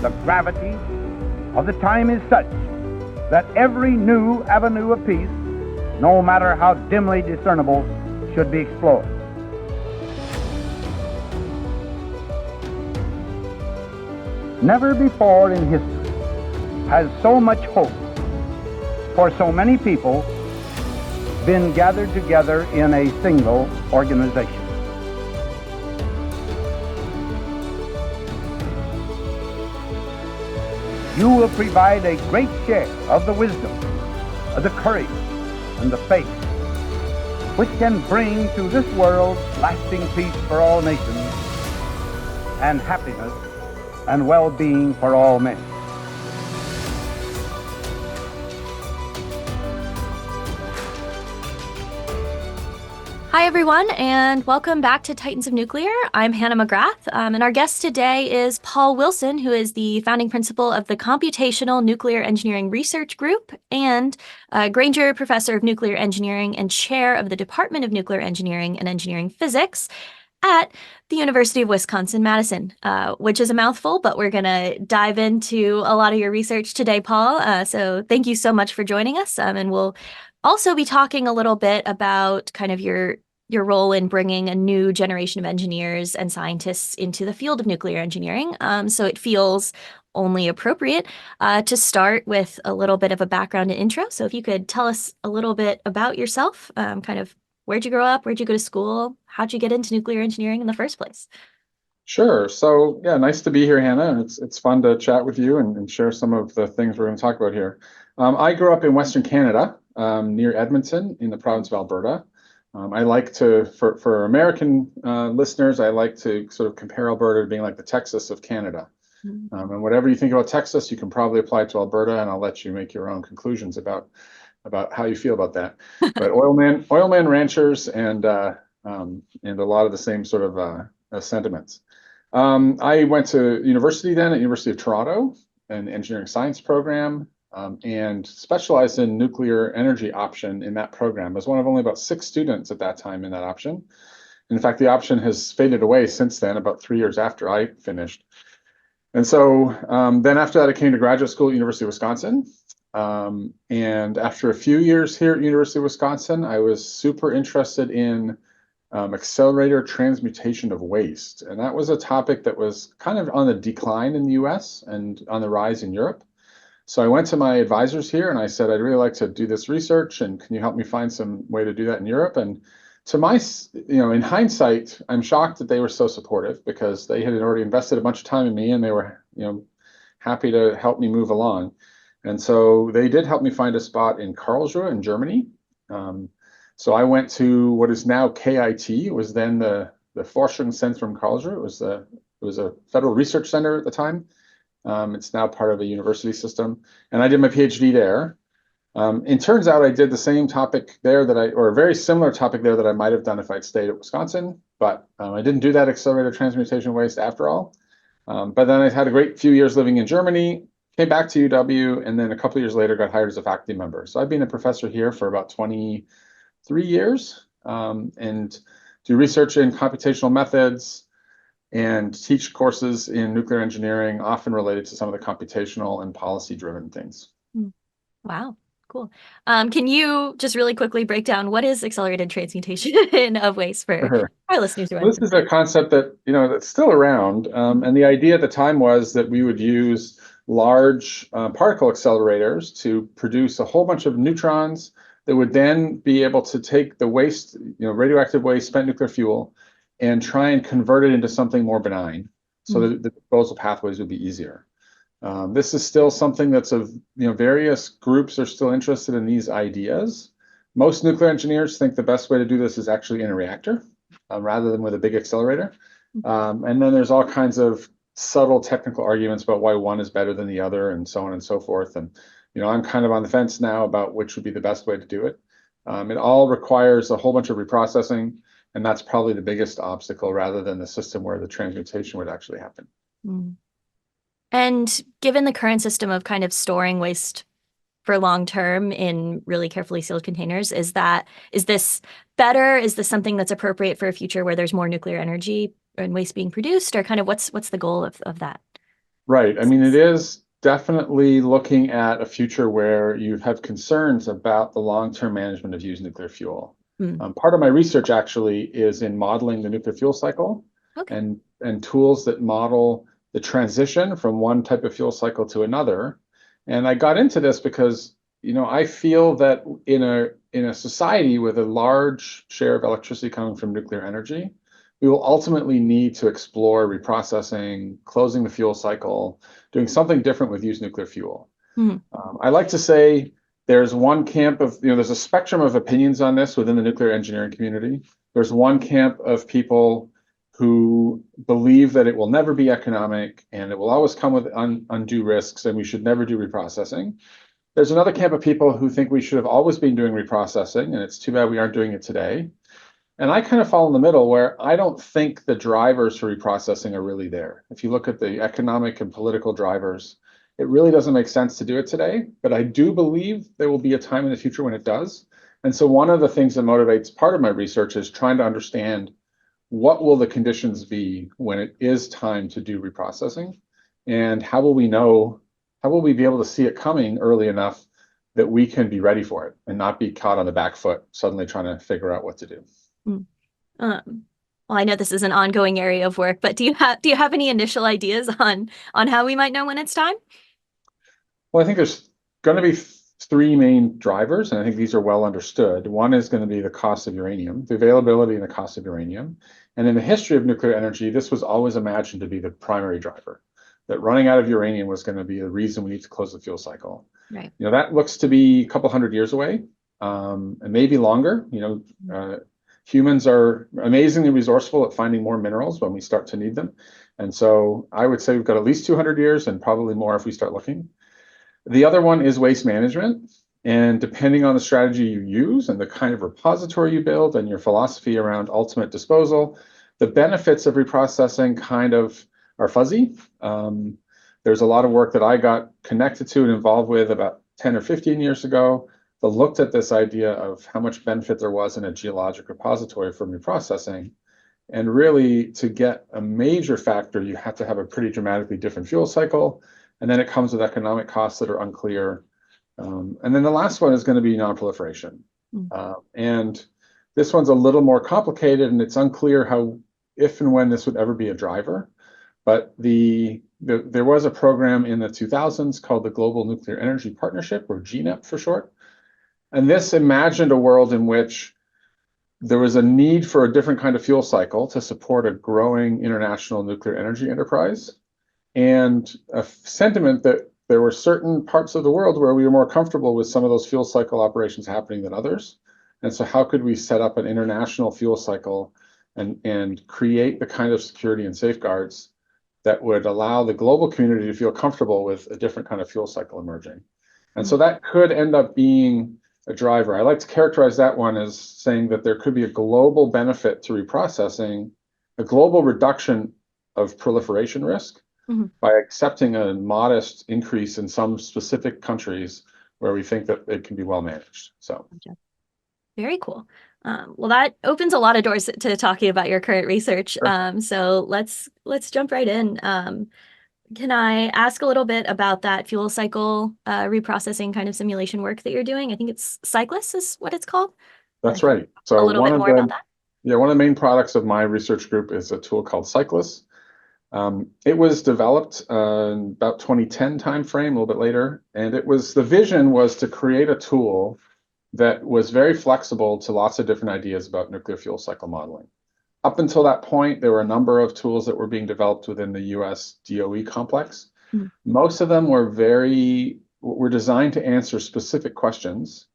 The gravity of the time is such that every new avenue of peace, no matter how dimly discernible, should be explored. Never before in history has so much hope for so many people been gathered together in a single organization. You will provide a great share of the wisdom, of the courage, and the faith which can bring to this world lasting peace for all nations and happiness and well-being for all men. Hi, everyone, and welcome back to Titans of Nuclear. I'm Hannah McGrath, and our guest today is Paul Wilson, who is the founding principal of the Computational Nuclear Engineering Research Group and Granger Professor of Nuclear Engineering and Chair of the Department of Nuclear Engineering and Engineering Physics at the University of Wisconsin-Madison, which is a mouthful, but we're going to dive into a lot of your research today, Paul. So thank you so much for joining us, and we'll also be talking a little bit about kind of your role in bringing a new generation of engineers and scientists into the field of nuclear engineering. So it feels only appropriate to start with a little bit of a background and intro. So if you could tell us a little bit about yourself, kind of where'd you grow up, where'd you go to school, how'd you get into nuclear engineering in the first place? Sure. So yeah, nice to be here, Hannah. And it's fun to chat with you and share some of the things we're going to talk about here. I grew up in Western Canada, near Edmonton in the province of Alberta. I like to, for American listeners, I like to sort of compare Alberta to being like the Texas of Canada. And whatever you think about Texas, you can probably apply to Alberta, and I'll let you make your own conclusions about how you feel about that. But oil man ranchers, and a lot of the same sort of sentiments. I went to university then at University of Toronto, an engineering science program. And specialized in nuclear energy option in that program. I was one of only about 6 students at that time in that option. In fact, the option has faded away since then, about 3 years after I finished. And so then after that, I came to graduate school at University of Wisconsin. And after a few years here at University of Wisconsin, I was super interested in accelerator transmutation of waste. And that was a topic that was kind of on the decline in the US and on the rise in Europe. So I went to my advisors here and I said, I'd really like to do this research, and can you help me find some way to do that in Europe? And to my, in hindsight, I'm shocked that they were so supportive, because they had already invested a bunch of time in me, and they were, happy to help me move along. And so they did help me find a spot in Karlsruhe in Germany. So I went to what is now KIT. It was then the Forschungszentrum Karlsruhe. It was a federal research center at the time. It's now part of a university system, and I did my PhD there. It turns out I did the same topic there or a very similar topic there that I might have done if I'd stayed at Wisconsin, but I didn't do that accelerator transmutation waste after all. But then I had a great few years living in Germany, came back to UW, and then a couple of years later got hired as a faculty member. So I've been a professor here for about 23 years, and do research in computational methods, and teach courses in nuclear engineering, often related to some of the computational and policy-driven things. Wow, cool. Can you just really quickly break down what is accelerated transmutation of waste for our listeners? Well, this is a concept that, that's still around. And the idea at the time was that we would use large particle accelerators to produce a whole bunch of neutrons that would then be able to take the waste, radioactive waste, spent nuclear fuel, and try and convert it into something more benign, so that the disposal pathways would be easier. This is still something that's various groups are still interested in these ideas. Most nuclear engineers think the best way to do this is actually in a reactor, rather than with a big accelerator. And then there's all kinds of subtle technical arguments about why one is better than the other, and so on and so forth. And I'm kind of on the fence now about which would be the best way to do it. It all requires a whole bunch of reprocessing. And that's probably the biggest obstacle, rather than the system where the transmutation would actually happen. And given the current system of kind of storing waste for long term in really carefully sealed containers, is this better? Is this something that's appropriate for a future where there's more nuclear energy and waste being produced, or kind of what's the goal of that? Right. I mean, it is definitely looking at a future where you have concerns about the long-term management of used nuclear fuel. Mm. Part of my research actually is in modeling the nuclear fuel cycle Okay. and tools that model the transition from one type of fuel cycle to another. And I got into this because, I feel that in a society with a large share of electricity coming from nuclear energy, we will ultimately need to explore reprocessing, closing the fuel cycle, doing something different with used nuclear fuel. Mhm. I like to say there's one camp of, there's a spectrum of opinions on this within the nuclear engineering community. There's one camp of people who believe that it will never be economic and it will always come with undue risks and we should never do reprocessing. There's another camp of people who think we should have always been doing reprocessing and it's too bad we aren't doing it today. And I kind of fall in the middle where I don't think the drivers for reprocessing are really there. If you look at the economic and political drivers, it really doesn't make sense to do it today, but I do believe there will be a time in the future when it does. And so one of the things that motivates part of my research is trying to understand what will the conditions be when it is time to do reprocessing, and how will we be able to see it coming early enough that we can be ready for it and not be caught on the back foot, suddenly trying to figure out what to do. Mm. Well, I know this is an ongoing area of work, but do you have any initial ideas on how we might know when it's time? Well, I think there's going to be three main drivers, and I think these are well understood. One is going to be the cost of uranium, the availability and the cost of uranium. And in the history of nuclear energy, this was always imagined to be the primary driver, that running out of uranium was going to be the reason we need to close the fuel cycle. Right. That looks to be a couple hundred years away, and maybe longer. Humans are amazingly resourceful at finding more minerals when we start to need them. And so I would say we've got at least 200 years and probably more if we start looking. The other one is waste management. And depending on the strategy you use and the kind of repository you build and your philosophy around ultimate disposal, the benefits of reprocessing kind of are fuzzy. There's a lot of work that I got connected to and involved with about 10 or 15 years ago that looked at this idea of how much benefit there was in a geologic repository from reprocessing. And really, to get a major factor, you have to have a pretty dramatically different fuel cycle. And then it comes with economic costs that are unclear. And then the last one is going to be nonproliferation. And this one's a little more complicated, and it's unclear how, if and when this would ever be a driver. But there was a program in the 2000s called the Global Nuclear Energy Partnership, or GNEP for short. And this imagined a world in which there was a need for a different kind of fuel cycle to support a growing international nuclear energy enterprise, and a sentiment that there were certain parts of the world where we were more comfortable with some of those fuel cycle operations happening than others. And so how could we set up an international fuel cycle and create the kind of security and safeguards that would allow the global community to feel comfortable with a different kind of fuel cycle emerging? And so that could end up being a driver. I like to characterize that one as saying that there could be a global benefit to reprocessing, a global reduction of proliferation risk by accepting a modest increase in some specific countries where we think that it can be well managed. So, very cool. Well, that opens a lot of doors to talking about your current research. Sure. So let's jump right in. Can I ask a little bit about that fuel cycle reprocessing kind of simulation work that you're doing? I think it's Cyclus is what it's called. That's right. So a little bit more about that. Yeah, one of the main products of my research group is a tool called Cyclus. It was developed in about 2010 timeframe, a little bit later, and the vision was to create a tool that was very flexible to lots of different ideas about nuclear fuel cycle modeling. Up until that point, there were a number of tools that were being developed within the US DOE complex. Most of them were designed to answer specific questions.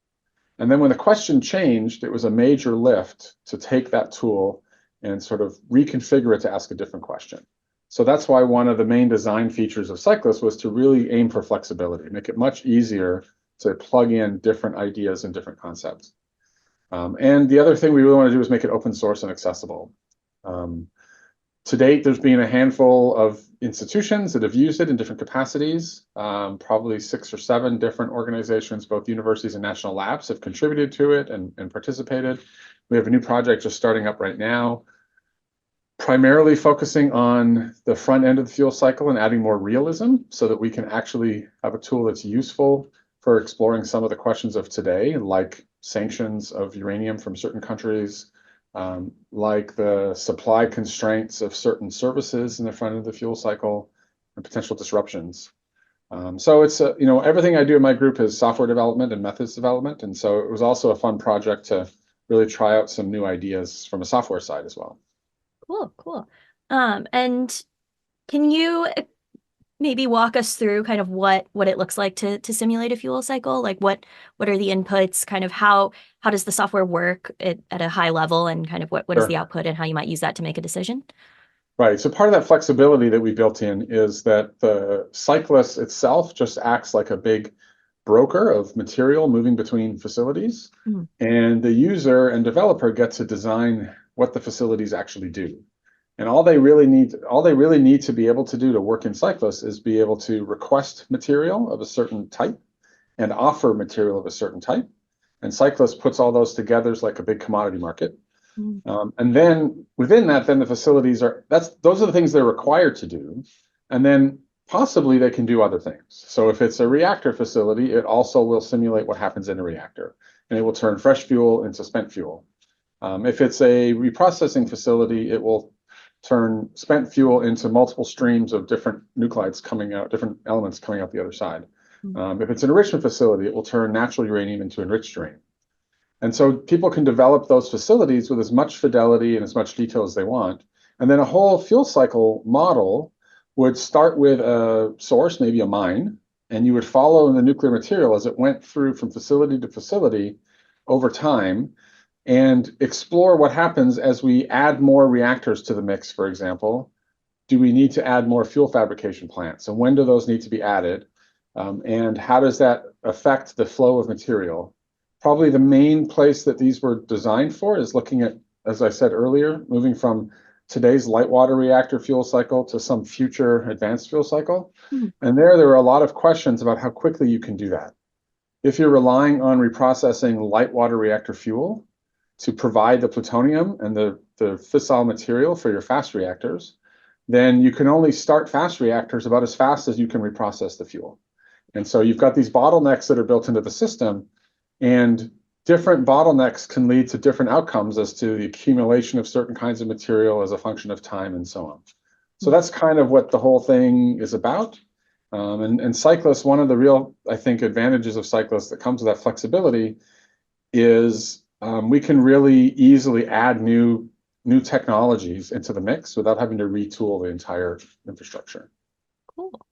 And then when the question changed, it was a major lift to take that tool and sort of reconfigure it to ask a different question. So that's why one of the main design features of Cyclus was to really aim for flexibility, make it much easier to plug in different ideas and different concepts. And the other thing we really want to do is make it open source and accessible. To date, there's been a handful of institutions that have used it in different capacities. Probably 6 or 7 different organizations, both universities and national labs, have contributed to it and participated. We have a new project just starting up right now. primarily focusing on the front end of the fuel cycle and adding more realism so that we can actually have a tool that's useful for exploring some of the questions of today, like sanctions of uranium from certain countries, like the supply constraints of certain services in the front end of the fuel cycle, and potential disruptions. So it's, everything I do in my group is software development and methods development. And so it was also a fun project to really try out some new ideas from a software side as well. Cool, cool. And can you maybe walk us through kind of what it looks like to simulate a fuel cycle? Like what are the inputs, kind of how does the software work at a high level, and kind of what is Sure. the output and how you might use that to make a decision? Right. So part of that flexibility that we built in is that the Cyclus itself just acts like a big broker of material moving between facilities, and the user and developer get to design what the facilities actually do. And all they really need to be able to do to work in Cyclus is be able to request material of a certain type and offer material of a certain type. And Cyclus puts all those together as like a big commodity market. And then within that, then the facilities those are the things they're required to do. And then possibly they can do other things. So if it's a reactor facility, it also will simulate what happens in a reactor, and it will turn fresh fuel into spent fuel. If it's a reprocessing facility, it will turn spent fuel into multiple streams of different nuclides coming out, different elements coming out the other side. If it's an enrichment facility, it will turn natural uranium into enriched uranium. And so people can develop those facilities with as much fidelity and as much detail as they want. And then a whole fuel cycle model would start with a source, maybe a mine, and you would follow the nuclear material as it went through from facility to facility over time, and explore what happens as we add more reactors to the mix, for example. Do we need to add more fuel fabrication plants? And when do those need to be added? And how does that affect the flow of material? Probably the main place that these were designed for is looking at, as I said earlier, moving from today's light water reactor fuel cycle to some future advanced fuel cycle. And there were a lot of questions about how quickly you can do that. If you're relying on reprocessing light water reactor fuel to provide the plutonium and the fissile material for your fast reactors, then you can only start fast reactors about as fast as you can reprocess the fuel. And so you've got these bottlenecks that are built into the system, and different bottlenecks can lead to different outcomes as to the accumulation of certain kinds of material as a function of time and so on. So that's kind of what the whole thing is about. And Cyclus, one of the real, I think, advantages of Cyclus that comes with that flexibility is we can really easily add new technologies into the mix without having to retool the entire infrastructure.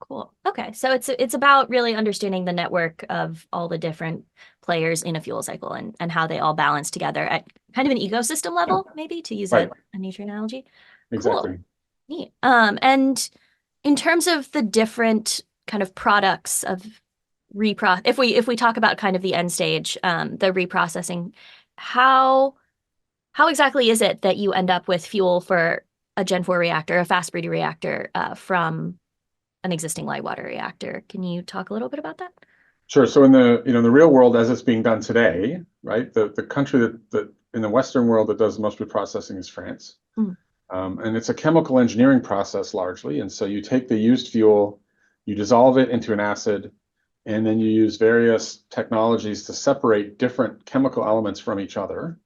Cool. Okay, so it's about really understanding the network of all the different players in a fuel cycle, and how they all balance together at kind of an ecosystem level, maybe, to use a nature analogy. Exactly. Cool. Neat. And in terms of the different kind of products of if we talk about kind of the end stage, the reprocessing, how exactly is it that you end up with fuel for a Gen 4 reactor, a fast breeder reactor, from an existing light water reactor? Can you talk a little bit about that? Sure. So in the the real world as it's being done today, right? The country that in the Western world that does the most reprocessing is France. And it's a chemical engineering process largely. And so you take the used fuel, you dissolve it into an acid, and then you use various technologies to separate different chemical elements from each other.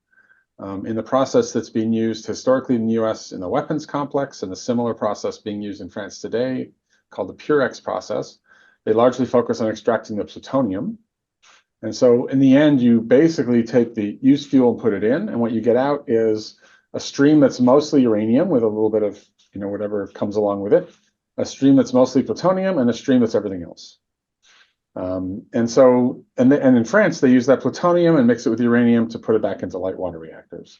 In the process that's being used historically in the US in the weapons complex, and a similar process being used in France today called the Purex process, they largely focus on extracting the plutonium. And so in the end, you basically take the used fuel and put it in, and what you get out is a stream that's mostly uranium with a little bit of whatever comes along with it, a stream that's mostly plutonium, and a stream that's everything else. And in France, they use that plutonium and mix it with uranium to put it back into light water reactors.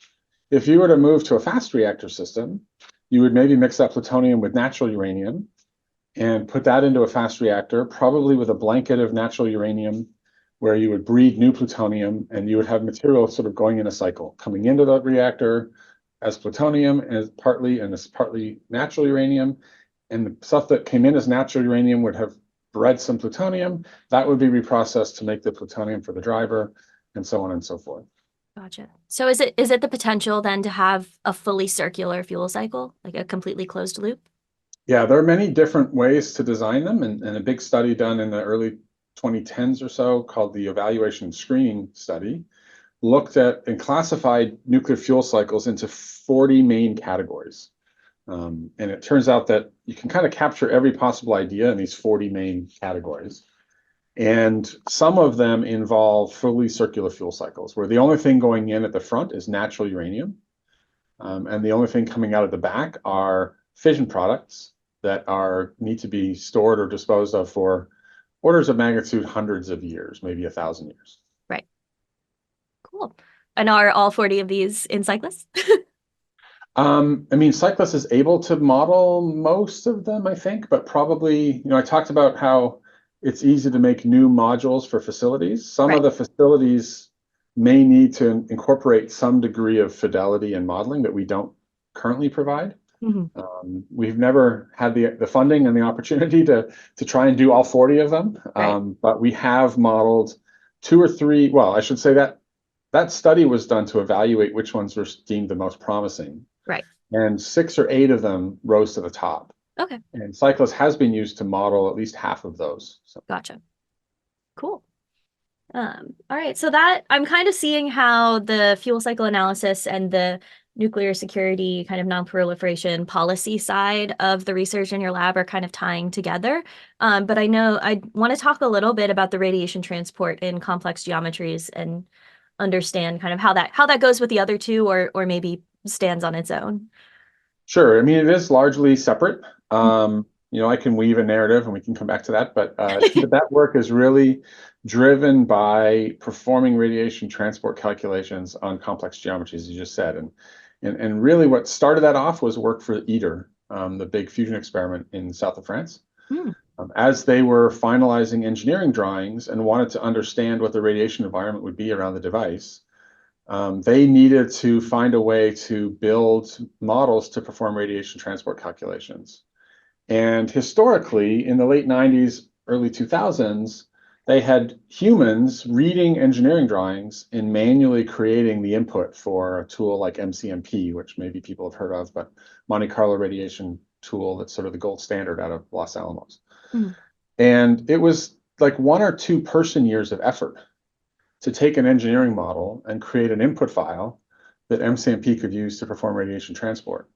If you were to move to a fast reactor system, you would maybe mix that plutonium with natural uranium and put that into a fast reactor, probably with a blanket of natural uranium, where you would breed new plutonium, and you would have material sort of going in a cycle, coming into the reactor as plutonium as partly natural uranium, and the stuff that came in as natural uranium would have bred some plutonium that would be reprocessed to make the plutonium for the driver, and so on and so forth. Gotcha. So is it the potential then to have a fully circular fuel cycle, like a completely closed loop? Yeah, there are many different ways to design them, and a big study done in the early 2010s or so called the Evaluation and Screening Study looked at and classified nuclear fuel cycles into 40 main categories. And it turns out that you can kind of capture every possible idea in these 40 main categories. And some of them involve fully circular fuel cycles, where the only thing going in at the front is natural uranium. And the only thing coming out of the back are fission products that need to be stored or disposed of for orders of magnitude hundreds of years, maybe 1,000 years. Right. Cool. And are all 40 of these in Cyclus? I mean, Cyclus is able to model most of them, I think, but probably, I talked about how it's easy to make new modules for facilities. Some of the facilities may need to incorporate some degree of fidelity and modeling that we don't currently provide. Mm-hmm. We've never had the funding and the opportunity to try and do all 40 of them, but we have modeled 2 or 3. Well, I should say that study was done to evaluate which ones were deemed the most promising. Right. And 6 or 8 of them rose to the top. Okay. And Cyclus has been used to model at least half of those. So. Gotcha. Cool. All right. So that I'm kind of seeing how the fuel cycle analysis and the nuclear security kind of non-proliferation policy side of the research in your lab are kind of tying together. But I know I want to talk a little bit about the radiation transport in complex geometries and understand kind of how that goes with the other two or maybe stands on its own. Sure. I mean, it is largely separate. I can weave a narrative and we can come back to that, but that work is really driven by performing radiation transport calculations on complex geometries, as you just said. And really what started that off was work for ITER, the big fusion experiment in south of France. As they were finalizing engineering drawings and wanted to understand what the radiation environment would be around the device, they needed to find a way to build models to perform radiation transport calculations. And historically, in the late 90s, early 2000s, they had humans reading engineering drawings and manually creating the input for a tool like MCMP, which maybe people have heard of, but Monte Carlo radiation tool that's sort of the gold standard out of Los Alamos. And it was like 1 or 2 person years of effort to take an engineering model and create an input file that MCMP could use to perform radiation transport.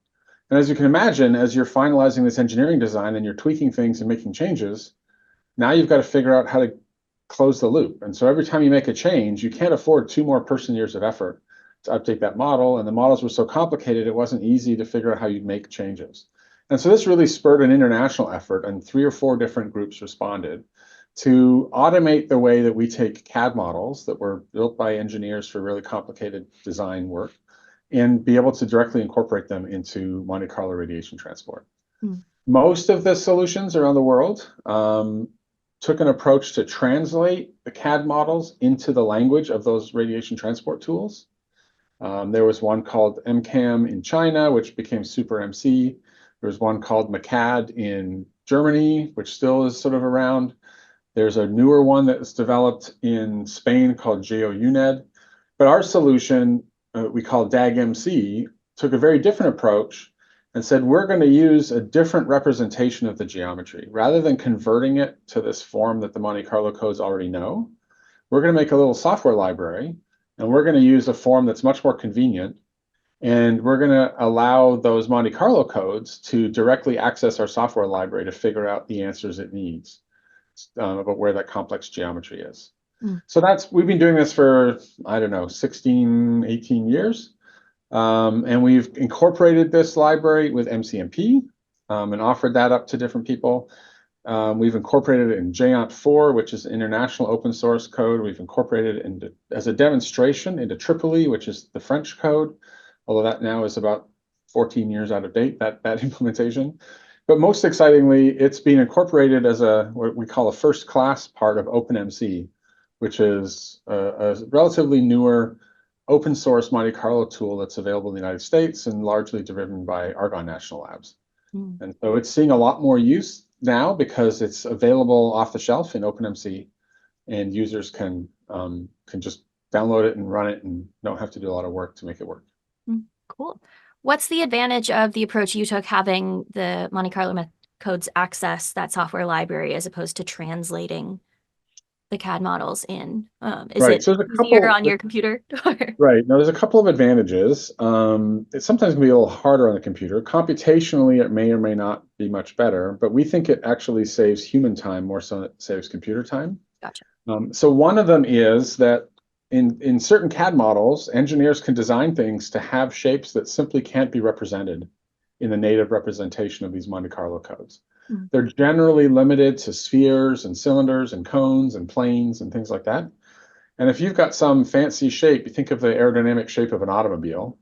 And as you can imagine, as you're finalizing this engineering design and you're tweaking things and making changes, now you've got to figure out how to close the loop. And so every time you make a change, you can't afford 2 more person years of effort to update that model. And the models were so complicated, it wasn't easy to figure out how you'd make changes. And so this really spurred an international effort, and 3 or 4 different groups responded to automate the way that we take CAD models that were built by engineers for really complicated design work and be able to directly incorporate them into Monte Carlo radiation transport. Most of the solutions around the world took an approach to translate the CAD models into the language of those radiation transport tools. There was one called MCAM in China, which became Super MC. There was one called MCAD in Germany, which still is sort of around. There's a newer one that was developed in Spain called GeoUNED. But our solution, we call DAG-MC, took a very different approach and said, we're going to use a different representation of the geometry. Rather than converting it to this form that the Monte Carlo codes already know, we're going to make a little software library, and we're going to use a form that's much more convenient. And we're going to allow those Monte Carlo codes to directly access our software library to figure out the answers it needs about where that complex geometry is. So we've been doing this for, I don't know, 16, 18 years. And we've incorporated this library with MCMP and offered that up to different people. We've incorporated it in JANT4, which is international open source code. We've incorporated it as a demonstration into Tripoli, which is the French code, although that now is about 14 years out of date, that implementation. But most excitingly, it's been incorporated as what we call a first-class part of OpenMC, which is a relatively newer open source Monte Carlo tool that's available in the United States and largely driven by Argonne National Labs. And so it's seeing a lot more use now because it's available off the shelf in OpenMC, and users can just download it and run it and don't have to do a lot of work to make it work. Cool. What's the advantage of the approach you took having the Monte Carlo codes access that software library as opposed to translating the CAD models in? Is Right. it So there's a easier couple. on your computer? Right. Now, there's a couple of advantages. It sometimes can be a little harder on the computer. Computationally, it may or may not be much better, but we think it actually saves human time more so than it saves computer time. Gotcha. So one of them is that in certain CAD models, engineers can design things to have shapes that simply can't be represented in the native representation of these Monte Carlo codes. Mhm. They're generally limited to spheres and cylinders and cones and planes and things like that. And if you've got some fancy shape, you think of the aerodynamic shape of an automobile,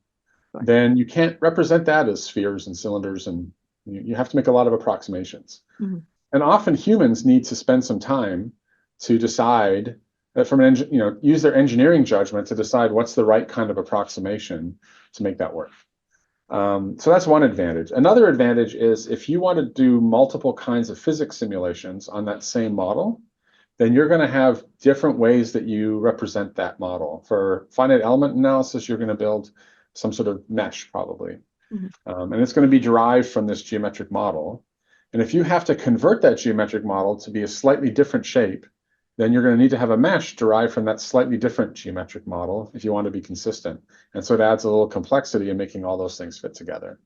Sure. then you can't represent that as spheres and cylinders, and you have to make a lot of approximations. Mhm. And often humans need to spend some time to decide that use their engineering judgment to decide what's the right kind of approximation to make that work. So that's one advantage. Another advantage is if you want to do multiple kinds of physics simulations on that same model, then you're going to have different ways that you represent that model. For finite element analysis, you're going to build some sort of mesh probably. Mhm. And it's going to be derived from this geometric model. And if you have to convert that geometric model to be a slightly different shape, then you're going to need to have a mesh derived from that slightly different geometric model if you want to be consistent. And so it adds a little complexity in making all those things fit together.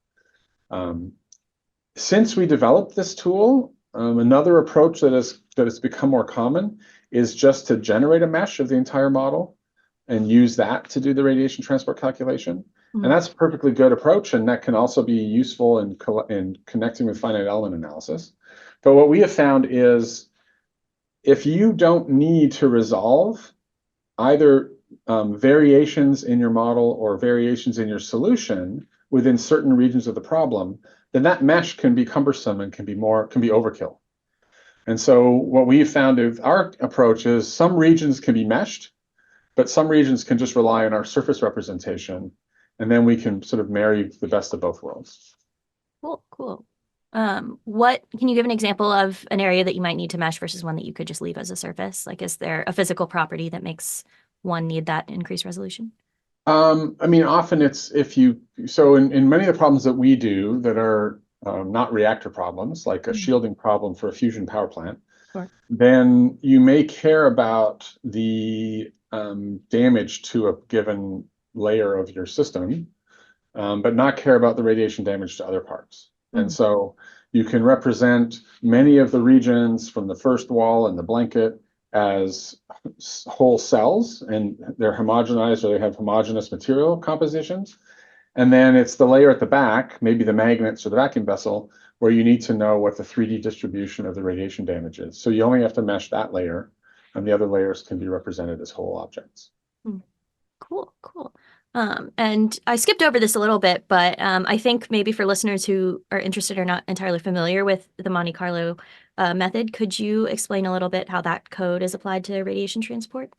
Since we developed this tool, another approach that has become more common is just to generate a mesh of the entire model and use that to do the radiation transport calculation. Mhm. And that's a perfectly good approach, and that can also be useful in connecting with finite element analysis. But what we have found is if you don't need to resolve either variations in your model or variations in your solution within certain regions of the problem, then that mesh can be cumbersome and can be overkill. And so what we've found with our approach is some regions can be meshed, but some regions can just rely on our surface representation, and then we can sort of marry the best of both worlds. Cool. What can you give an example of an area that you might need to mesh versus one that you could just leave as a surface? Like, is there a physical property that makes one need that increased resolution? I mean, often it's in many of the problems that we do that are not reactor problems, like a shielding problem for a fusion power plant, Sure. then you may care about the damage to a given layer of your system, but not care about the radiation damage to other parts. And so you can represent many of the regions from the first wall and the blanket as whole cells, and they're homogenized or they have homogeneous material compositions. And then it's the layer at the back, maybe the magnets or the vacuum vessel, where you need to know what the 3D distribution of the radiation damage is. So you only have to mesh that layer, and the other layers can be represented as whole objects. Cool. And I skipped over this a little bit, but I think maybe for listeners who are interested or not entirely familiar with the Monte Carlo method, could you explain a little bit how that code is applied to radiation transport?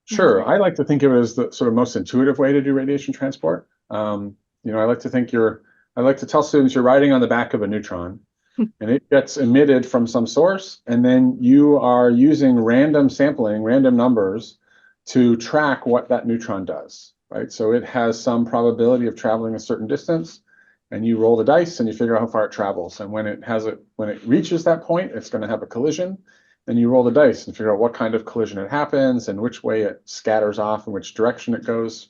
Sure. I like to think of it as the sort of most intuitive way to do radiation transport. I like to tell students you're riding on the back of a neutron and it gets emitted from some source, and then you are using random sampling, random numbers to track what that neutron does, right? So it has some probability of traveling a certain distance, and you roll the dice and you figure out how far it travels. And when it reaches that point, it's going to have a collision. Then you roll the dice and figure out what kind of collision it happens and which way it scatters off and which direction it goes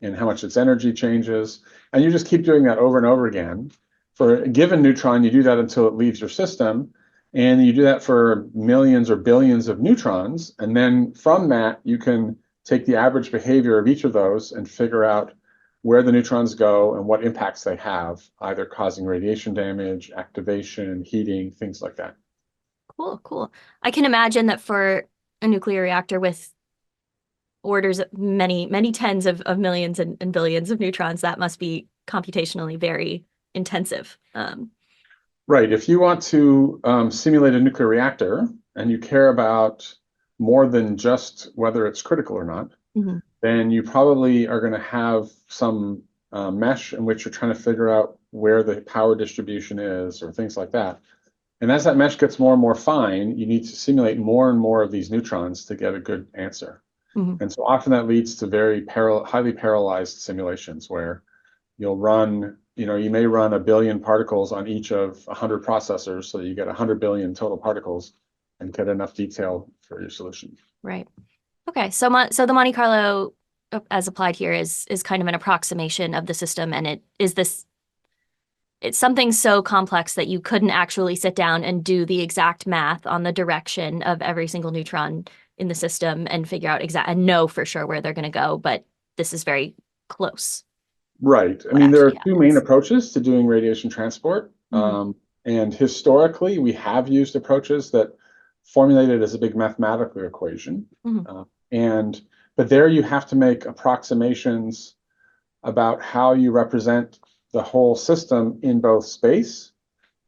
and how much its energy changes. And you just keep doing that over and over again. For a given neutron, you do that until it leaves your system. And you do that for millions or billions of neutrons. And then from that, you can take the average behavior of each of those and figure out where the neutrons go and what impacts they have, either causing radiation damage, activation, heating, things like that. Cool. I can imagine that for a nuclear reactor with orders of many tens of millions and billions of neutrons, that must be computationally very intensive. Right. If you want to simulate a nuclear reactor and you care about more than just whether it's critical or not, then you probably are going to have some mesh in which you're trying to figure out where the power distribution is or things like that. And as that mesh gets more and more fine, you need to simulate more and more of these neutrons to get a good answer. Mhm. And so often that leads to very highly parallelized simulations where you'll run, you may run 1 billion particles on each of 100 processors, so you get 100 billion total particles and get enough detail for your solution. Right. Okay. So the Monte Carlo as applied here is kind of an approximation of the system, and it's something so complex that you couldn't actually sit down and do the exact math on the direction of every single neutron in the system and figure out and know for sure where they're going to go. But this is very close. Right. I What mean, there are actually two main happens. approaches to doing radiation transport. Mhm. And historically, we have used approaches that formulated as a big mathematical equation. Mhm. But there you have to make approximations about how you represent the whole system in both space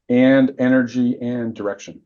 and energy and direction.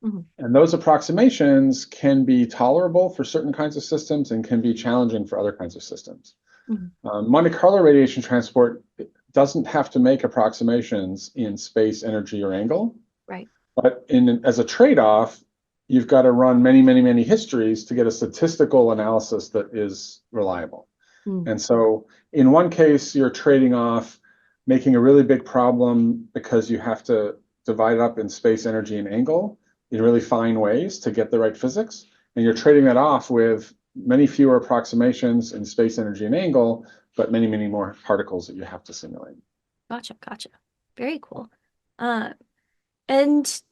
Mhm. And those approximations can be tolerable for certain kinds of systems and can be challenging for other kinds of systems. Mhm. Monte Carlo radiation transport doesn't have to make approximations in space, energy, or angle. Right. But as a trade-off, you've got to run many, many, many histories to get a statistical analysis that is reliable. Mm. And so in one case, you're trading off making a really big problem because you have to divide it up in space, energy, and angle in really fine ways to get the right physics. And you're trading that off with many fewer approximations in space, energy, and angle, but many, many more particles that you have to simulate. Gotcha. Very cool. And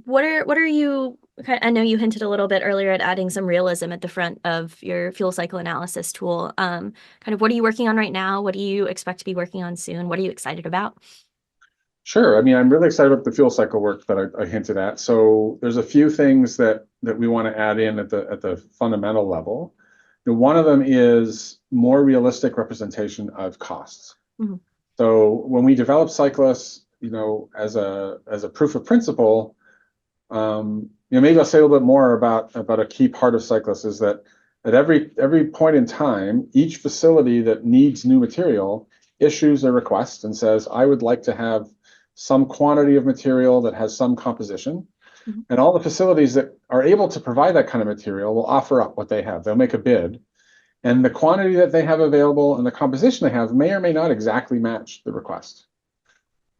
what are you? I know you hinted a little bit earlier at adding some realism at the front of your fuel cycle analysis tool. Kind of what are you working on right now? What do you expect to be working on soon? What are you excited about? Sure. I mean, I'm really excited about the fuel cycle work that I hinted at. So there's a few things that we want to add in at the fundamental level. One of them is more realistic representation of costs. Mhm. So when we develop Cyclus, as a proof of principle, maybe I'll say a little bit more about a key part of Cyclus is that at every point in time, each facility that needs new material issues a request and says, I would like to have some quantity of material that has some composition. Mhm. And all the facilities that are able to provide that kind of material will offer up what they have. They'll make a bid. And the quantity that they have available and the composition they have may or may not exactly match the request.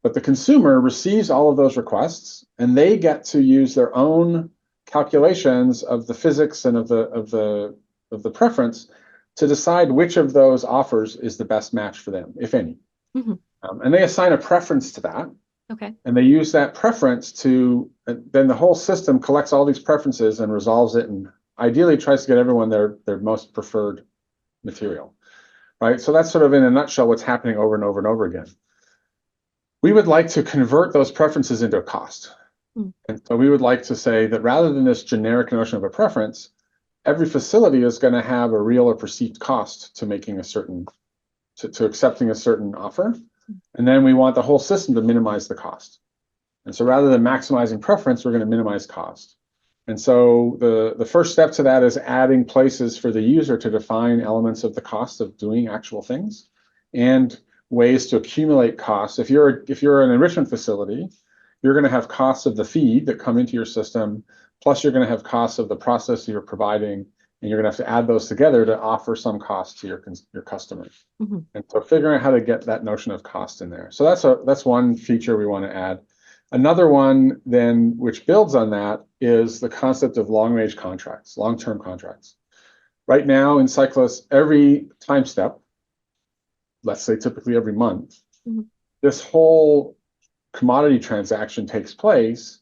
But the consumer receives all of those requests, and they get to use their own calculations of the physics and of the preference to decide which of those offers is the best match for them, if any. Mhm. And they assign a preference to that. Okay. And they use that preference then the whole system collects all these preferences and resolves it, and ideally tries to get everyone their most preferred material, right? So that's sort of in a nutshell what's happening over and over and over again. We would like to convert those preferences into a cost. Mm. And so we would like to say that rather than this generic notion of a preference, every facility is going to have a real or perceived cost to making to accepting a certain offer. And then we want the whole system to minimize the cost. And so rather than maximizing preference, we're going to minimize cost. And so the first step to that is adding places for the user to define elements of the cost of doing actual things and ways to accumulate costs. If you're an enrichment facility, you're going to have costs of the feed that come into your system, plus you're going to have costs of the process you're providing, and you're going to have to add those together to offer some cost to your customers. Mhm. And so figuring out how to get that notion of cost in there. So that's one feature we want to add. Another one then, which builds on that, is the concept of long-range contracts, long-term contracts. Right now in Cyclus, every time step, let's say typically every month, Mhm. this whole commodity transaction takes place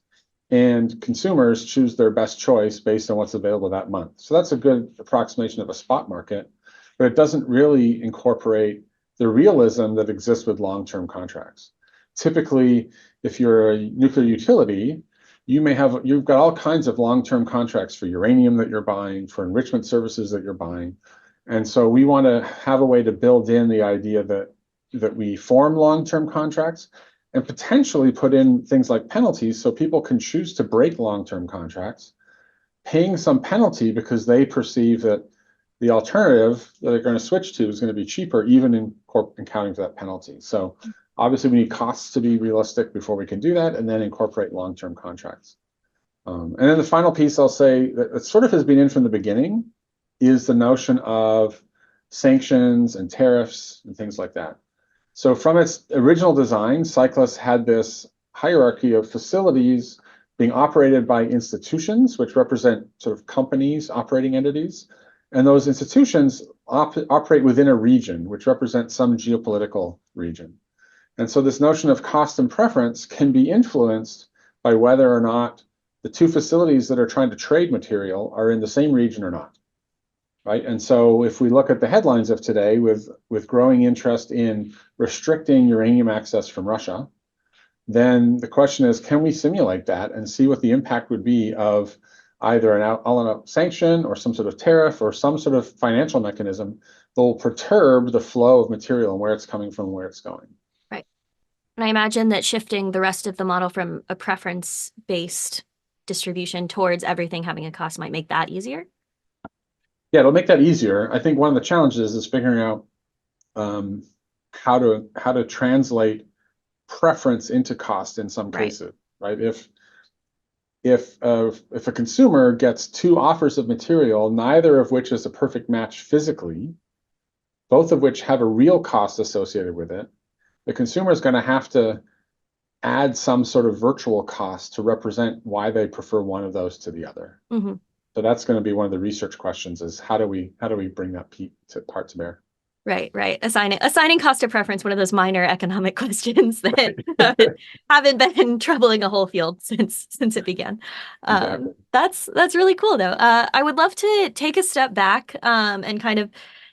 and consumers choose their best choice based on what's available that month. So that's a good approximation of a spot market, but it doesn't really incorporate the realism that exists with long-term contracts. Typically, if you're a nuclear utility, you've got all kinds of long-term contracts for uranium that you're buying, for enrichment services that you're buying. And so we want to have a way to build in the idea that we form long-term contracts and potentially put in things like penalties so people can choose to break long-term contracts, paying some penalty because they perceive that the alternative that they're going to switch to is going to be cheaper, even in accounting for that penalty. So obviously we need costs to be realistic before we can do that, and then incorporate long-term contracts. And then the final piece I'll say that sort of has been in from the beginning is the notion of sanctions and tariffs and things like that. So from its original design, Cyclus had this hierarchy of facilities being operated by institutions, which represent sort of companies, operating entities. And those institutions operate within a region, which represents some geopolitical region. And so this notion of cost and preference can be influenced by whether or not the two facilities that are trying to trade material are in the same region or not. Right. And so if we look at the headlines of today with growing interest in restricting uranium access from Russia, then the question is, can we simulate that and see what the impact would be of either an all-out sanction or some sort of tariff or some sort of financial mechanism that will perturb the flow of material and where it's coming from and where it's going. Right. And I imagine that shifting the rest of the model from a preference-based distribution towards everything having a cost might make that easier. Yeah, it'll make that easier. I think one of the challenges is figuring out how to translate preference into cost in some cases, right? If a consumer gets two offers of material, neither of which is a perfect match physically, both of which have a real cost associated with it, the consumer is going to have to add some sort of virtual cost to represent why they prefer one of those to the other. Mm-hmm. So that's going to be one of the research questions: is how do we bring that part to bear? Right. Assigning cost of preference, one of those minor economic questions that haven't been troubling a whole field since it began. Exactly. That's really cool, though. I would love to take a step back and kind of,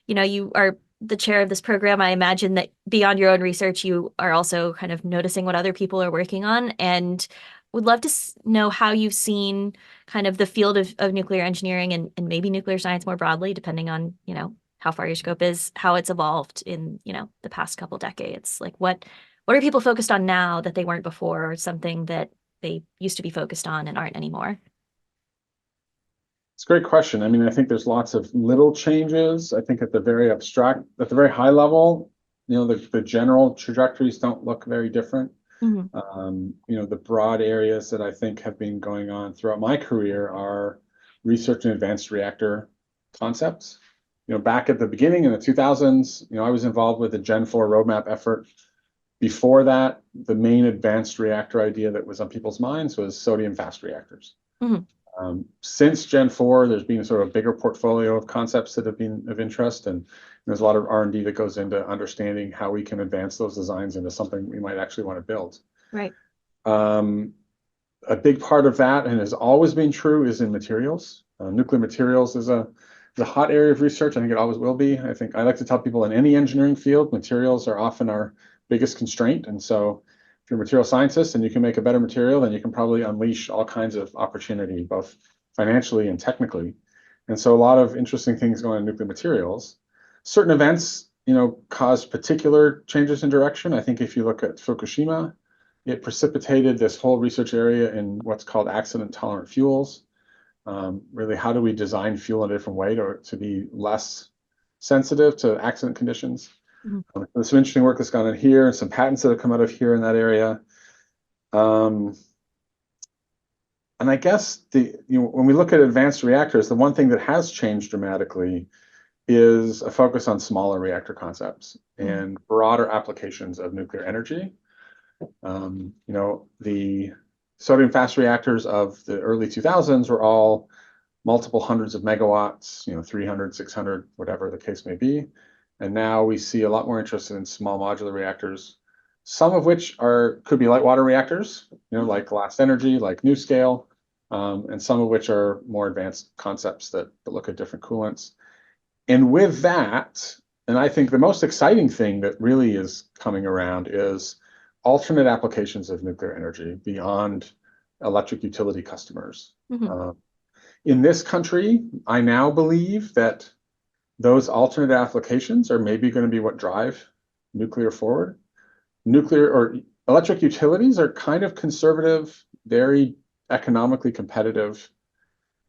you are the chair of this program. I imagine that beyond your own research, you are also kind of noticing what other people are working on, and would love to know how you've seen kind of the field of nuclear engineering and maybe nuclear science more broadly, depending on, how far your scope is, how it's evolved in, the past couple decades. Like what are people focused on now that they weren't before, or something that they used to be focused on and aren't anymore? It's a great question. I mean, I think there's lots of little changes. I think at the very high level, the general trajectories don't look very different. Mm-hmm. The broad areas that I think have been going on throughout my career are research in advanced reactor concepts. Back at the beginning in the 2000s, I was involved with the Gen 4 roadmap effort. Before that, the main advanced reactor idea that was on people's minds was sodium fast reactors. Mm-hmm. Since Gen 4, there's been a sort of bigger portfolio of concepts that have been of interest, and there's a lot of R&D that goes into understanding how we can advance those designs into something we might actually want to build. Right. A big part of that, and has always been true, is in materials. Nuclear materials is a hot area of research. I think it always will be. I think I like to tell people in any engineering field, materials are often our biggest constraint. And so if you're a material scientist and you can make a better material, then you can probably unleash all kinds of opportunity, both financially and technically. And so a lot of interesting things going on in nuclear materials. Certain events, cause particular changes in direction. I think if you look at Fukushima, it precipitated this whole research area in what's called accident-tolerant fuels. Really, how do we design fuel in a different way to be less sensitive to accident conditions? Mm-hmm. There's some interesting work that's gone on here and some patents that have come out of here in that area. And I guess when we look at advanced reactors, the one thing that has changed dramatically is a focus on smaller reactor concepts and broader applications of nuclear energy. The sodium fast reactors of the early 2000s were all multiple hundreds of megawatts, 300, 600, whatever the case may be. And now we see a lot more interest in small modular reactors, some of which could be light water reactors, like Last Energy, like NuScale, and some of which are more advanced concepts that look at different coolants. And with that, and I think the most exciting thing that really is coming around is alternate applications of nuclear energy beyond electric utility customers. Mm-hmm. In this country, I now believe that those alternate applications are maybe going to be what drive nuclear forward. Nuclear or electric utilities are kind of conservative, very economically competitive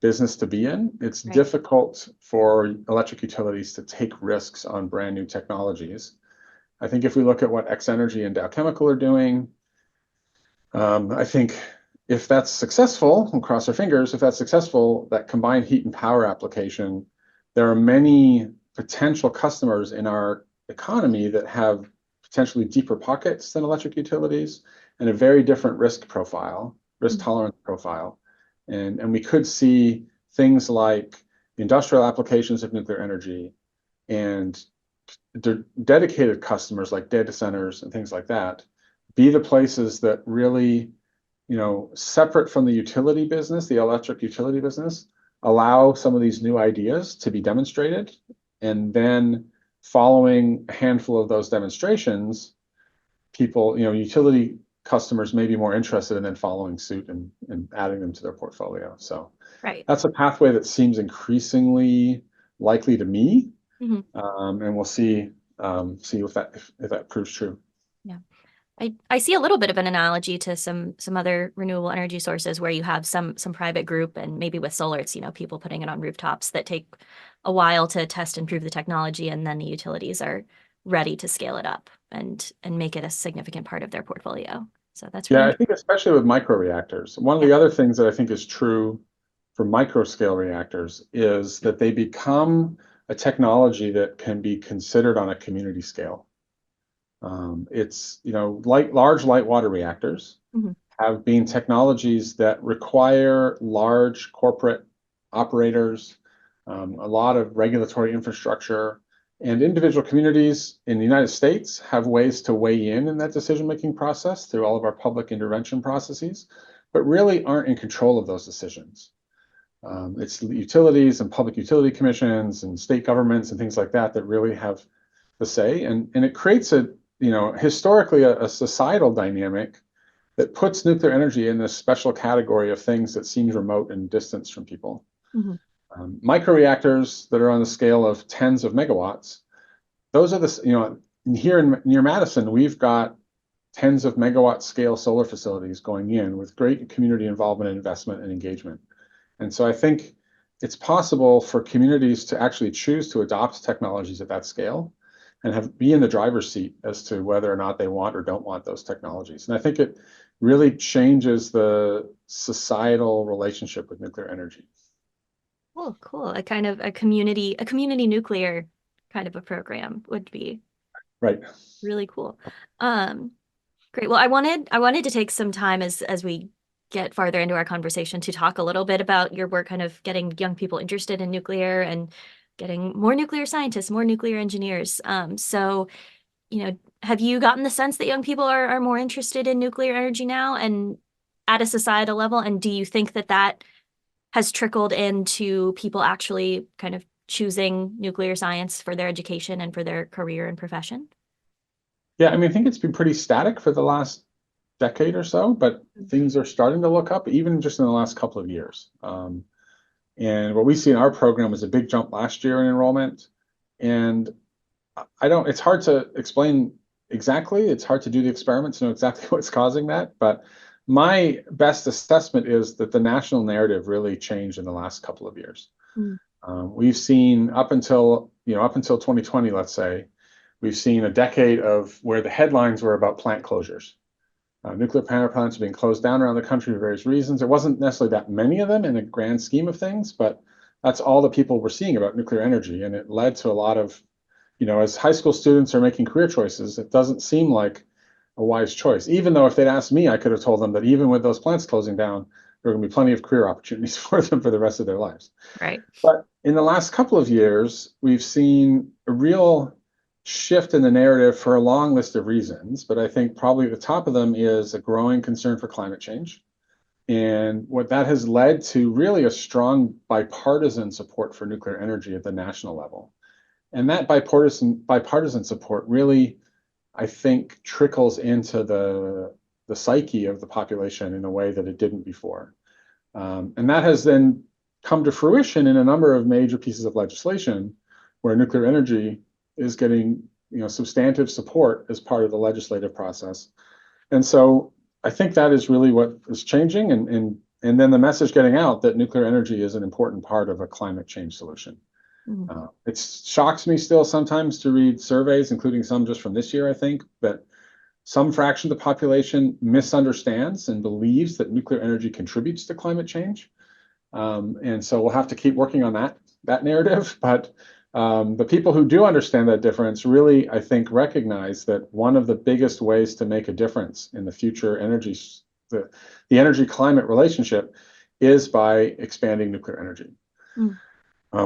business to be in. It's difficult for electric utilities to take risks on brand new technologies. I think if we look at what X-Energy and Dow Chemical are doing, I think if that's successful, we'll cross our fingers, if that's successful, that combined heat and power application there are many potential customers in our economy that have potentially deeper pockets than electric utilities and a very different risk profile, risk tolerance profile. And we could see things like industrial applications of nuclear energy and dedicated customers like data centers and things like that be the places that really, separate from the utility business, the electric utility business, allow some of these new ideas to be demonstrated. And then following a handful of those demonstrations, people, utility customers may be more interested in then following suit and adding them to their portfolio. So that's a pathway that seems increasingly likely to me. And we'll see if that proves true. Yeah. I see a little bit of an analogy to some other renewable energy sources where you have some private group, and maybe with solar, it's, people putting it on rooftops that take a while to test and prove the technology, and then the utilities are ready to scale it up and make it a significant part of their portfolio. So that's really I think especially with microreactors, one of the other things that I think is true for microscale reactors is that they become a technology that can be considered on a community scale. It's, like large light water reactors have been technologies that require large corporate operators, a lot of regulatory infrastructure, and individual communities in the United States have ways to weigh in that decision-making process through all of our public intervention processes, but really aren't in control of those decisions. It's utilities and public utility commissions and state governments and things like that that really have the say, and it creates historically a societal dynamic that puts nuclear energy in this special category of things that seems remote and distant from people. Microreactors that are on the scale of tens of megawatts, those are here near Madison, we've got tens of megawatt scale solar facilities going in with great community involvement and investment and engagement. And so I think it's possible for communities to actually choose to adopt technologies at that scale and be in the driver's seat as to whether or not they want or don't want those technologies. And I think it really changes the societal relationship with nuclear energy. Cool. A kind of a community nuclear kind of a program would be really cool. Great. Well, I wanted to take some time as we get farther into our conversation to talk a little bit about your work, kind of getting young people interested in nuclear and getting more nuclear scientists, more nuclear engineers. So, have you gotten the sense that young people are more interested in nuclear energy now and at a societal level? And do you think that has trickled into people actually kind of choosing nuclear science for their education and for their career and profession? Yeah, I think it's been pretty static for the last decade or so, but things are starting to look up, even just in the last couple of years. And what we see in our program was a big jump last year in enrollment. And it's hard to explain exactly. It's hard to do the experiments to know exactly what's causing that. But my best assessment is that the national narrative really changed in the last couple of years. We've seen up until 2020, let's say, we've seen a decade of where the headlines were about plant closures. Nuclear power plants are being closed down around the country for various reasons. There wasn't necessarily that many of them in the grand scheme of things, but that's all the people were seeing about nuclear energy. And it led to a lot of, as high school students are making career choices, it doesn't seem like a wise choice. Even though if they'd asked me, I could have told them that even with those plants closing down, there are going to be plenty of career opportunities for them for the rest of their lives. Right. But in the last couple of years, we've seen a real shift in the narrative for a long list of reasons, but I think probably at the top of them is a growing concern for climate change. And what that has led to really a strong bipartisan support for nuclear energy at the national level. And that bipartisan support really, I think, trickles into the psyche of the population in a way that it didn't before. And that has then come to fruition in a number of major pieces of legislation where nuclear energy is getting substantive support as part of the legislative process. And so I think that is really what is changing, and then the message getting out that nuclear energy is an important part of a climate change solution. It shocks me still sometimes to read surveys, including some just from this year, I think, that some fraction of the population misunderstands and believes that nuclear energy contributes to climate change. And so we'll have to keep working on that. that narrative, but the people who do understand that difference really, I think, recognize that one of the biggest ways to make a difference in the future energy, the energy climate relationship, is by expanding nuclear energy. Mm.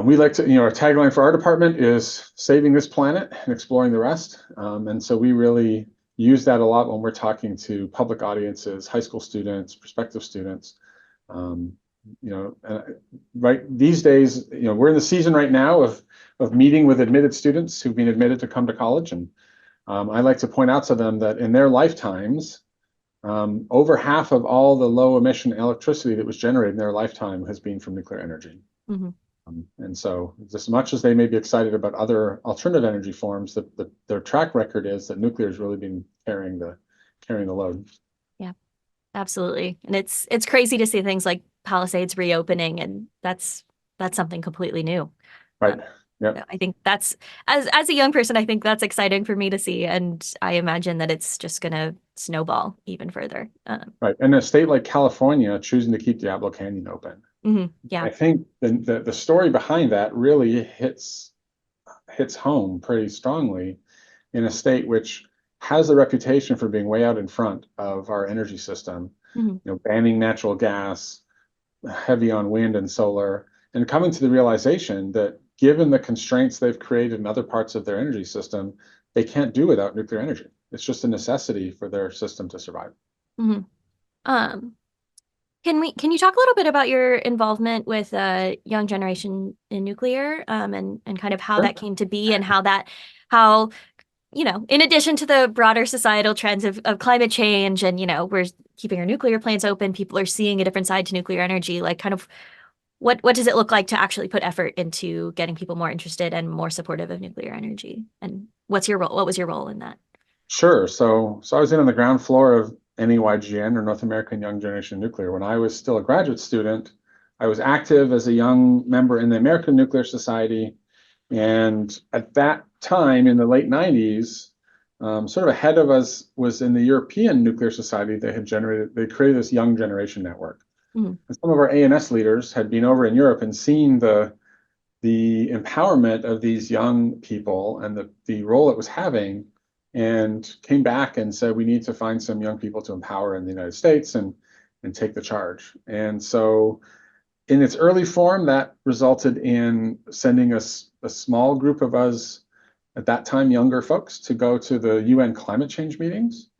We like to, our tagline for our department is saving this planet and exploring the rest. And so we really use that a lot when we're talking to public audiences, high school students, prospective students. Right these days, we're in the season right now of meeting with admitted students who've been admitted to come to college. And I like to point out to them that in their lifetimes, over half of all the low emission electricity that was generated in their lifetime has been from nuclear energy. Mm-hmm. And so, as much as they may be excited about other alternative energy forms, their track record is that nuclear has really been carrying the load. Yeah, absolutely. And it's crazy to see things like Palisades reopening, and that's something completely new. Right. Yeah. I think that's, as a young person, I think that's exciting for me to see, and I imagine that it's just going to snowball even further. Right. And a state like California choosing to keep Diablo Canyon open. Mm-hmm. Yeah. I think the story behind that really hits home pretty strongly in a state which has the reputation for being way out in front of our energy system, Mm-hmm. Banning natural gas, heavy on wind and solar, and coming to the realization that given the constraints they've created in other parts of their energy system, they can't do without nuclear energy. It's just a necessity for their system to survive. Mm-hmm. Can you talk a little bit about your involvement with Young Generation in Nuclear, and kind of how Sure. that came to be, and how in addition to the broader societal trends of climate change, and we're keeping our nuclear plants open, people are seeing a different side to nuclear energy, like kind of what does it look like to actually put effort into getting people more interested and more supportive of nuclear energy? And what's your role? What was your role in that? Sure. So I was in on the ground floor of NEYGN, or North American Young Generation Nuclear. When I was still a graduate student, I was active as a young member in the American Nuclear Society. And at that time, in the late 90s, sort of ahead of us was in the European Nuclear Society. They created this Young Generation Network. Mm-hmm. And some of our ANS leaders had been over in Europe and seen the empowerment of these young people and the role it was having, and came back and said, we need to find some young people to empower in the United States and take the charge. And so in its early form, that resulted in sending us a small group of us, at that time younger folks, to go to the UN climate change meetings.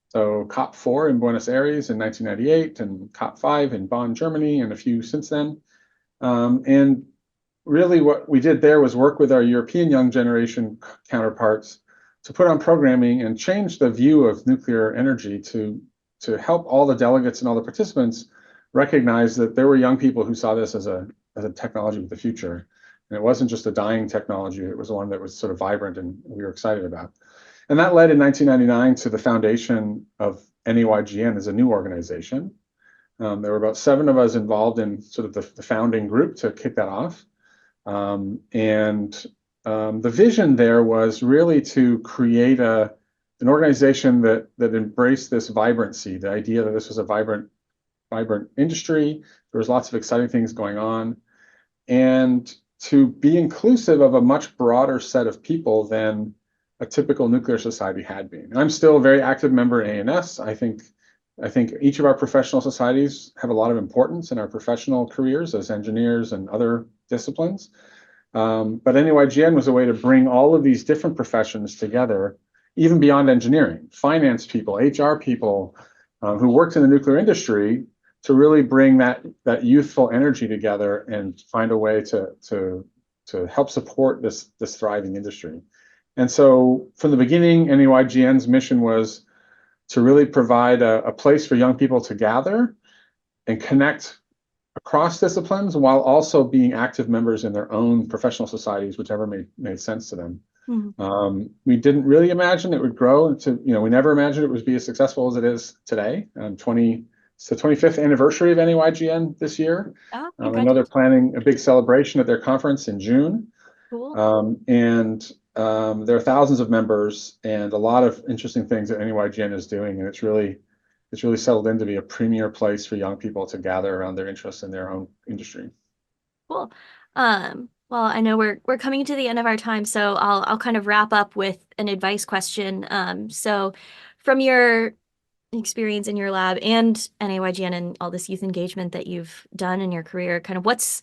So COP4 in Buenos Aires in 1998, and COP5 in Bonn, Germany, and a few since then. And really what we did there was work with our European young generation counterparts to put on programming and change the view of nuclear energy to help all the delegates and all the participants recognize that there were young people who saw this as a technology with the future. And it wasn't just a dying technology, it was one that was sort of vibrant and we were excited about. And that led in 1999 to the foundation of NEYGN as a new organization. There were about 7 of us involved in sort of the founding group to kick that off. The vision there was really to create an organization that embraced this vibrancy, the idea that this was a vibrant industry. There was lots of exciting things going on, and to be inclusive of a much broader set of people than a typical nuclear society had been. I'm still a very active member in ANS. I think each of our professional societies have a lot of importance in our professional careers as engineers and other disciplines. But NEYGN was a way to bring all of these different professions together, even beyond engineering, finance people, HR people who worked in the nuclear industry, to really bring that youthful energy together and find a way to help support this thriving industry. And so from the beginning, NEYGN's mission was to really provide a place for young people to gather and connect across disciplines, while also being active members in their own professional societies, whichever made sense to them. Mm-hmm. We didn't really imagine it would grow into, we never imagined it would be as successful as it is today. It's the 25th anniversary of NEYGN this year. Oh, I know they're planning a big celebration at their conference in June. Cool. There are thousands of members and a lot of interesting things that NEYGN is doing, and it's really settled in to be a premier place for young people to gather around their interests in their own industry. Cool. Well, I know we're coming to the end of our time, so I'll kind of wrap up with an advice question. So from your experience in your lab and NAYGN and all this youth engagement that you've done in your career, kind of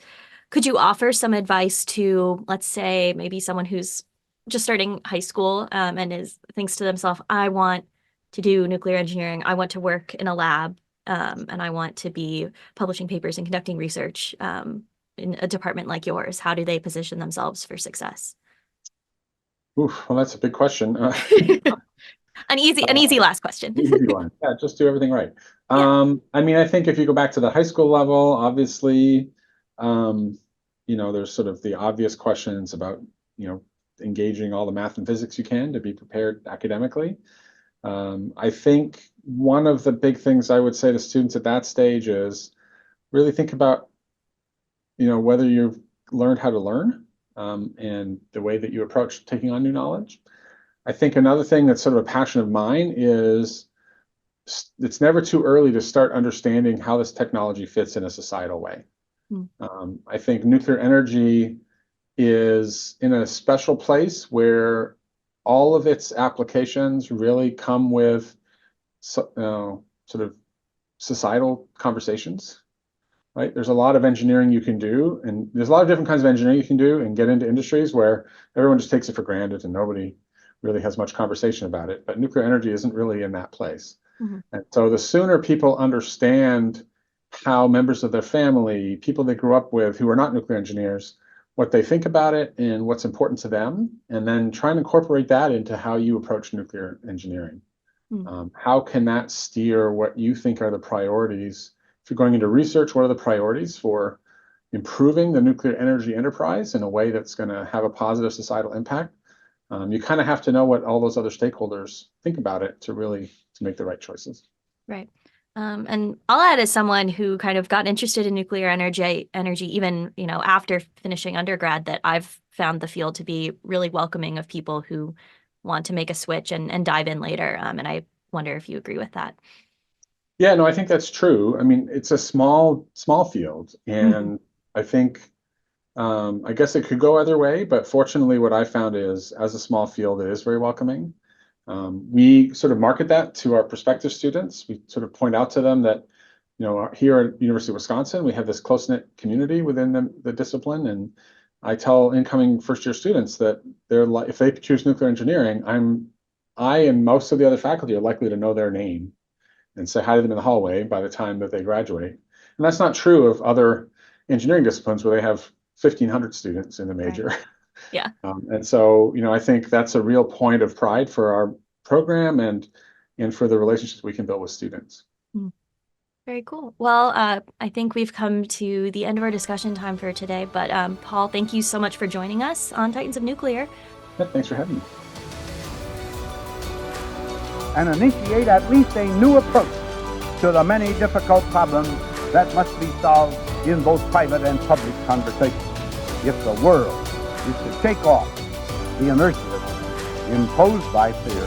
could you offer some advice to, let's say, maybe someone who's just starting high school, and thinks to themselves, I want to do nuclear engineering, I want to work in a lab, and I want to be publishing papers and conducting research, in a department like yours. How do they position themselves for success? Oof, well, that's a big question. An easy last question. Easy one. Yeah, just do everything right. Yeah. I mean, I think if you go back to the high school level, obviously, there's sort of the obvious questions about, engaging all the math and physics you can to be prepared academically. I think one of the big things I would say to students at that stage is really think about, whether you've learned how to learn, and the way that you approach taking on new knowledge. I think another thing that's sort of a passion of mine is it's never too early to start understanding how this technology fits in a societal way. I think nuclear energy is in a special place where all of its applications really come with sort of societal conversations, right? There's a lot of engineering you can do, and there's a lot of different kinds of engineering you can do and get into industries where everyone just takes it for granted and nobody really has much conversation about it. But nuclear energy isn't really in that place. And so the sooner people understand how members of their family, people they grew up with who are not nuclear engineers, what they think about it and what's important to them, and then try and incorporate that into how you approach nuclear engineering. How can that steer what you think are the priorities? If you're going into research, what are the priorities for improving the nuclear energy enterprise in a way that's going to have a positive societal impact? You kind of have to know what all those other stakeholders think about it to make the right choices. Right. And I'll add, as someone who kind of got interested in nuclear energy even, after finishing undergrad, that I've found the field to be really welcoming of people who want to make a switch and dive in later. And I wonder if you agree with that. Yeah, no, I think that's true. I mean, it's a small field, and I think, I guess it could go either way, but fortunately what I found is, as a small field, it is very welcoming. We sort of market that to our prospective students. We sort of point out to them that, here at University of Wisconsin, we have this close-knit community within the discipline. And I tell incoming first-year students that if they choose nuclear engineering, I and most of the other faculty are likely to know their name and say hi to them in the hallway by the time that they graduate. And that's not true of other engineering disciplines where they have 1,500 students in the major. Right. Yeah. And so, I think that's a real point of pride for our program and for the relationships we can build with students. Very cool. Well, I think we've come to the end of our discussion time for today, but Paul, thank you so much for joining us on Titans of Nuclear. Yeah, thanks for having me. And initiate at least a new approach to the many difficult problems that must be solved in both private and public conversation if the world is to shake off the inertia imposed by fear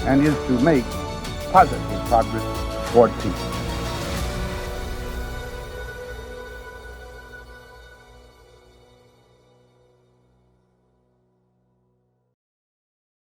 and is to make positive progress toward peace.